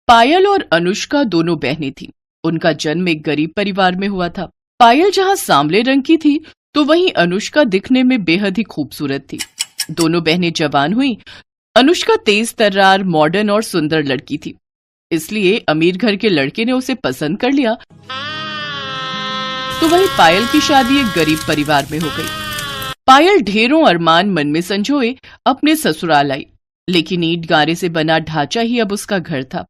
पायल और अनुष्का दोनों बहनें थीं। उनका जन्म एक गरीब परिवार में हुआ था। पायल जहां सांवले रंग की थी तो वहीं अनुष्का दिखने में बेहद ही खूबसूरत थी। दोनों बहनें जवान हुईं। अनुष्का तेज तर्रार, मॉडर्न और सुंदर लड़की थी, इसलिए अमीर घर के लड़के ने उसे पसंद कर लिया। तो वहीं पायल की शादी एक गरीब परिवार में हो गई। पायल ढेरों अरमान मन में संजोए अपने ससुराल आई, लेकिन ईंट गारे से बना ढांचा ही अब उसका घर था।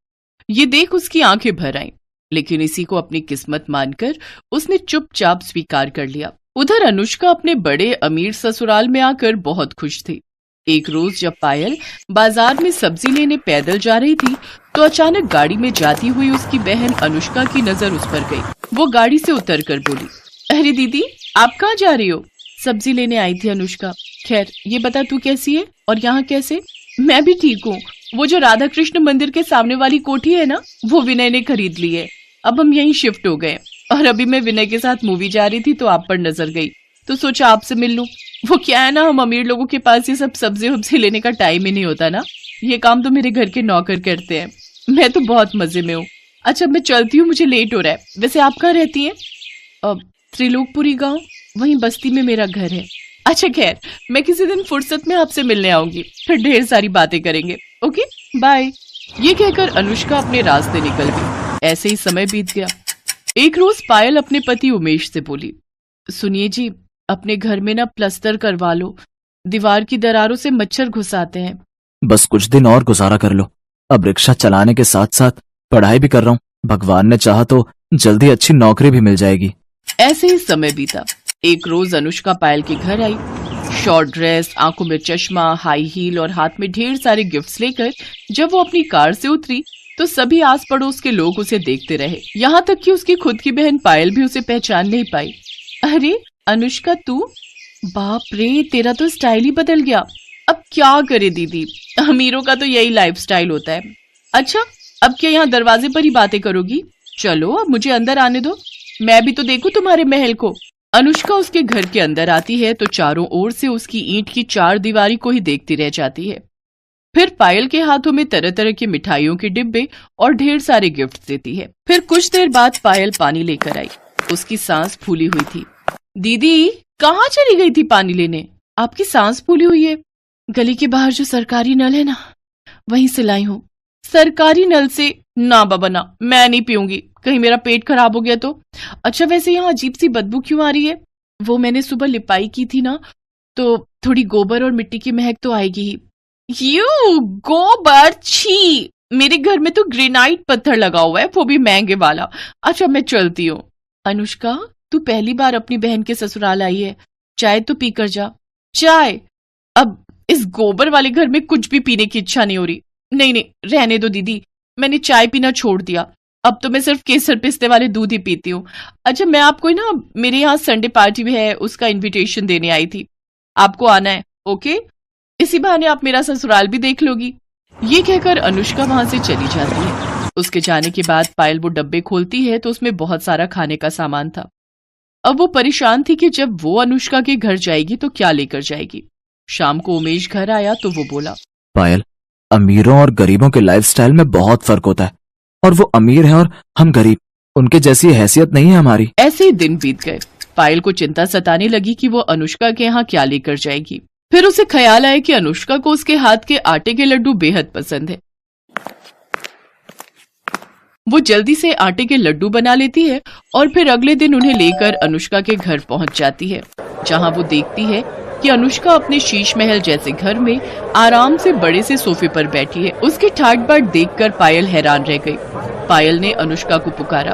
ये देख उसकी आंखें भर आईं, लेकिन इसी को अपनी किस्मत मानकर उसने चुपचाप स्वीकार कर लिया। उधर अनुष्का अपने बड़े अमीर ससुराल में आकर बहुत खुश थी। एक रोज जब पायल बाजार में सब्जी लेने पैदल जा रही थी तो अचानक गाड़ी में जाती हुई उसकी बहन अनुष्का की नजर उस पर गई। वो गाड़ी से उतरकर बोली, अरे दीदी, आप कहाँ जा रही हो? सब्जी लेने आई थी अनुष्का। खैर ये बता तू कैसी है और यहाँ कैसे? मैं भी ठीक हूँ। वो जो राधा कृष्ण मंदिर के सामने वाली कोठी है ना, वो विनय ने खरीद ली है। अब हम यहीं शिफ्ट हो गए और अभी मैं विनय के साथ मूवी जा रही थी तो आप पर नजर गई तो सोचा आपसे मिल लूं। वो क्या है ना, हम अमीर लोगों के पास ये सब सब्जी वब्जी लेने का टाइम ही नहीं होता ना। ये काम तो मेरे घर के नौकर करते हैं। मैं तो बहुत मजे में हूँ। अच्छा मैं चलती हूँ, मुझे लेट हो रहा है। वैसे आप कहाँ रहती हैं? त्रिलोकपुरी गांव, वहीं बस्ती में मेरा घर है। अच्छा खैर, मैं किसी दिन फुर्सत में आपसे मिलने आऊंगी, फिर ढेर सारी बातें करेंगे। Okay bye. ये कहकर अनुष्का अपने रास्ते निकल गई। ऐसे ही समय बीत गया। एक रोज पायल अपने पति उमेश से बोली, सुनिए जी, अपने घर में ना प्लास्टर करवा लो, दीवार की दरारों से मच्छर घुस आते हैं। बस कुछ दिन और गुजारा कर लो। अब रिक्शा चलाने के साथ साथ पढ़ाई भी कर रहा हूँ। भगवान ने चाहा तो जल्दी अच्छी नौकरी भी मिल जाएगी। ऐसे ही समय बीता। एक रोज अनुष्का पायल के घर आई, शॉर्ट ड्रेस, आंखों में चश्मा, हाई हील और हाथ में ढेर सारे गिफ्ट्स लेकर। जब वो अपनी कार से उतरी तो सभी आस पड़ोस के लोग उसे देखते रहे, यहाँ तक कि उसकी खुद की बहन पायल भी उसे पहचान नहीं पाई। अरे अनुष्का तू? बाप रे, तेरा तो स्टाइल ही बदल गया। अब क्या करे दीदी, अमीरों का तो यही लाइफस्टाइल होता है। अच्छा अब क्या यहाँ दरवाजे पर ही बातें करोगी? चलो अब मुझे अंदर आने दो, मैं भी तो देखूं तुम्हारे महल को। अनुष्का उसके घर के अंदर आती है तो चारों ओर से उसकी ईंट की चार दीवारी को ही देखती रह जाती है। फिर पायल के हाथों में तरह तरह की मिठाइयों के डिब्बे और ढेर सारे गिफ्ट देती है। फिर कुछ देर बाद पायल पानी लेकर आई। उसकी सांस फूली हुई थी। दीदी कहाँ चली गई थी पानी लेने? आपकी सांस फूली हुई है। गली के बाहर जो सरकारी नल है ना, वहीं से लाई हूँ। सरकारी नल से? ना बाबा ना, मैं नहीं पीऊंगी, कहीं मेरा पेट खराब हो गया तो। अच्छा वैसे यहाँ अजीब सी बदबू क्यों आ रही है? वो मैंने सुबह लिपाई की थी ना, तो थोड़ी गोबर और मिट्टी की महक तो आएगी ही। यू गोबर, छी! मेरे घर में तो ग्रेनाइट पत्थर लगा हुआ है, वो भी महंगे वाला। अच्छा मैं चलती हूँ। अनुष्का तू पहली बार अपनी बहन के ससुराल आई है, चाय तो पी कर जा। चाय? अब इस गोबर वाले घर में कुछ भी पीने की इच्छा नहीं हो रही। नहीं नहीं रहने दो दीदी, मैंने चाय पीना छोड़ दिया। अब तो मैं सिर्फ केसर पिस्ते वाले दूध ही पीती हूँ। अच्छा मैं आपको ना, मेरे यहाँ संडे पार्टी भी है, उसका इन्विटेशन देने आई थी, आपको आना है। ओके, इसी बहाने आप मेरा ससुराल भी देख लोगी। ये कहकर अनुष्का वहां से चली जाती है। उसके जाने के बाद पायल वो डब्बे खोलती है तो उसमें बहुत सारा खाने का सामान था। अब वो परेशान थी कि जब वो अनुष्का के घर जाएगी तो क्या लेकर जाएगी। शाम को उमेश घर आया तो वो बोला, पायल, अमीरों और गरीबों के लाइफस्टाइल में बहुत फर्क होता है, और वो अमीर हैं और हम गरीब, उनके जैसी हैसियत नहीं है हमारी। ऐसे ही दिन बीत गए। पायल को चिंता सताने लगी कि वो अनुष्का के यहाँ क्या लेकर जाएगी। फिर उसे ख्याल आया कि अनुष्का को उसके हाथ के आटे के लड्डू बेहद पसंद है। वो जल्दी से आटे के लड्डू बना लेती है और फिर अगले दिन उन्हें लेकर अनुष्का के घर पहुंच जाती है, जहां वो देखती है कि अनुष्का अपने शीश महल जैसे घर में आराम से बड़े से सोफे पर बैठी है। उसकी ठाट बाट देखकर पायल हैरान रह गई। पायल ने अनुष्का को पुकारा।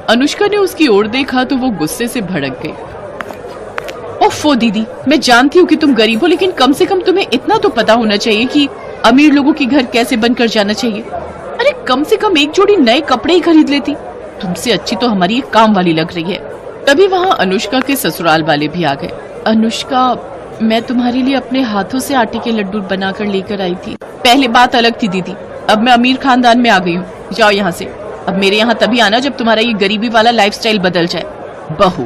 अनुष्का ने उसकी ओर देखा तो वो गुस्से से भड़क गई। ओफो दीदी, मैं जानती हूँ कि तुम गरीब हो, लेकिन कम से कम तुम्हें इतना तो पता होना चाहिए कि अमीर लोगों के घर कैसे बनकर जाना चाहिए। अरे कम से कम एक जोड़ी नए कपड़े ही खरीद लेती। तुमसे अच्छी तो हमारी एक काम वाली लग रही है। तभी वहाँ अनुष्का के ससुराल वाले भी आ गए। अनुष्का, मैं तुम्हारे लिए अपने हाथों से आटे के लड्डू बनाकर लेकर आई थी। पहले बात अलग थी दीदी, अब मैं अमीर खानदान में आ गई हूँ। जाओ यहाँ से। अब मेरे यहाँ तभी आना जब तुम्हारा ये गरीबी वाला लाइफस्टाइल बदल जाए। बहू,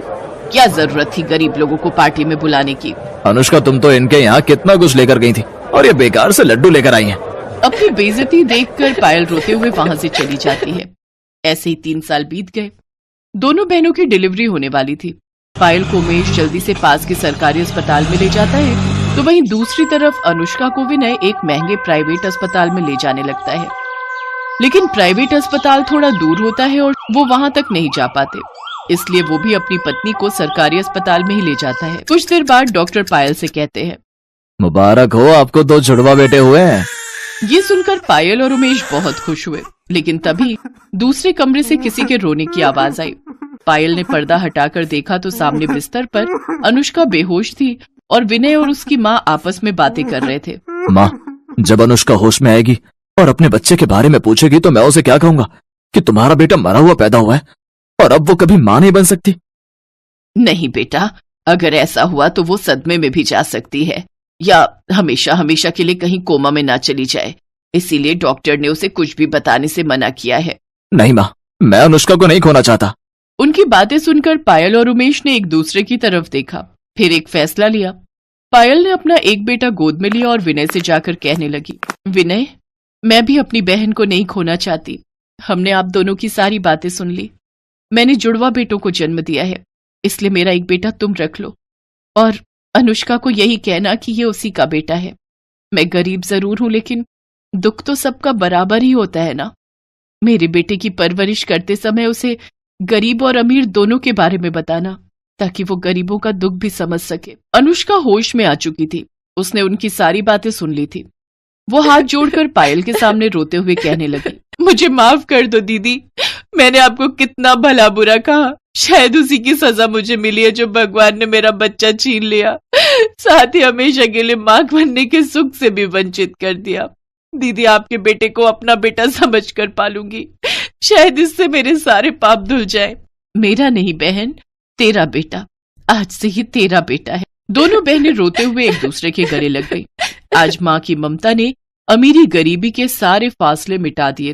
क्या जरूरत थी गरीब लोगों को पार्टी में बुलाने की? अनुष्का, तुम तो इनके यहाँ कितना कुछ लेकर गई थी और ये बेकार से लड्डू लेकर आई हैं। अपनी बेइज्जती देखकर पायल रोते हुए वहां से चली जाती है। ऐसे ही 3 साल बीत गए। दोनों बहनों की डिलीवरी होने वाली थी। पायल को उमेश जल्दी से पास के सरकारी अस्पताल में ले जाता है, तो वहीं दूसरी तरफ अनुष्का को विनय एक महंगे प्राइवेट अस्पताल में ले जाने लगता है। लेकिन प्राइवेट अस्पताल थोड़ा दूर होता है और वो वहां तक नहीं जा पाते, इसलिए वो भी अपनी पत्नी को सरकारी अस्पताल में ही ले जाता है। कुछ देर बाद डॉक्टर पायल से कहते हैं, मुबारक हो, आपको 2 जुड़वा बेटे हुए हैं। ये सुनकर पायल और उमेश बहुत खुश हुए, लेकिन तभी दूसरे कमरे से किसी के रोने की आवाज आई। पायल ने पर्दा हटाकर देखा तो सामने बिस्तर पर अनुष्का बेहोश थी और विनय और उसकी माँ आपस में बातें कर रहे थे। माँ, जब अनुष्का होश में आएगी और अपने बच्चे के बारे में पूछेगी तो मैं उसे क्या कहूंगा कि तुम्हारा बेटा मरा हुआ पैदा हुआ है और अब वो कभी माँ नहीं बन सकती? नहीं बेटा, अगर ऐसा हुआ तो वो सदमे में भी जा सकती है या हमेशा हमेशा के लिए कहीं कोमा में ना चली जाए, इसीलिए डॉक्टर ने उसे कुछ भी बताने से मना किया है। नहीं माँ, मैं अनुष्का को नहीं खोना चाहता। उनकी बातें सुनकर पायल और उमेश ने एक दूसरे की तरफ देखा, फिर एक फैसला लिया। पायल ने अपना एक बेटा गोद में लिया और विनय से जाकर कहने लगी, विनय, मैं भी अपनी बहन को नहीं खोना चाहती। हमने आप दोनों की सारी बातें सुन ली। मैंने जुड़वा बेटों को जन्म दिया है, इसलिए मेरा एक बेटा तुम रख लो और अनुष्का को यही कहना कि ये उसी का बेटा है। मैं गरीब जरूर हूं, लेकिन दुख तो सबका बराबर ही होता है ना। मेरे बेटे की परवरिश करते समय उसे गरीब और अमीर दोनों के बारे में बताना, ताकि वो गरीबों का दुख भी समझ सके। अनुष्का होश में आ चुकी थी, उसने उनकी सारी बातें सुन ली थी। वो हाथ जोड़कर पायल के सामने रोते हुए कहने लगी, मुझे माफ कर दो दीदी, मैंने आपको कितना भला बुरा कहा। शायद उसी की सजा मुझे मिली है जो भगवान ने मेरा बच्चा छीन लिया, साथ ही हमेशा के लिए मां बनने के सुख से भी वंचित कर दिया। दीदी, आपके बेटे को अपना बेटा समझकर पालूंगी, शायद इससे मेरे सारे पाप धुल जाए। मेरा नहीं बहन, तेरा बेटा, आज से ही तेरा बेटा है। दोनों बहनें रोते हुए एक दूसरे के गले लग गई। आज माँ की ममता ने अमीरी गरीबी के सारे फासले मिटा दिए।